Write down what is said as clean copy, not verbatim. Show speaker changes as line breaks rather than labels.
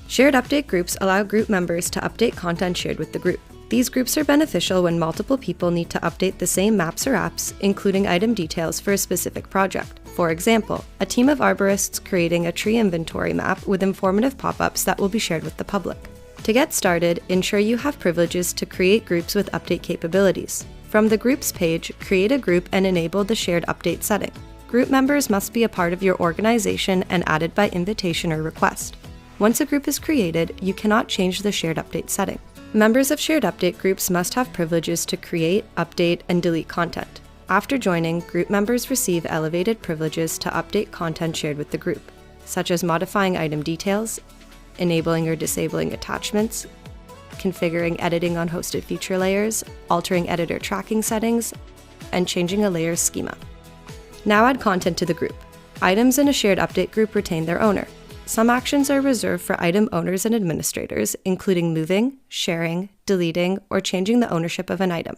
Shared update groups allow group members to update content shared with the group. These groups are beneficial when multiple people need to update the same maps or apps, including item details for a specific project. For example, a team of arborists creating a tree inventory map with informative pop-ups that will be shared with the public. To get started, ensure you have privileges to create groups with update capabilities. From the Groups page, create a group and enable the Shared Update setting. Group members must be a part of your organization and added by invitation or request. Once a group is created, you cannot change the Shared Update setting. Members of Shared Update groups must have privileges to create, update, and delete content. After joining, group members receive elevated privileges to update content shared with the group, such as modifying item details, enabling or disabling attachments, configuring editing on hosted feature layers, altering editor tracking settings, and changing a layer's schema. Now add content to the group. Items in a Shared Update group retain their owner. Some actions are reserved for item owners and administrators, including moving, sharing, deleting, or changing the ownership of an item.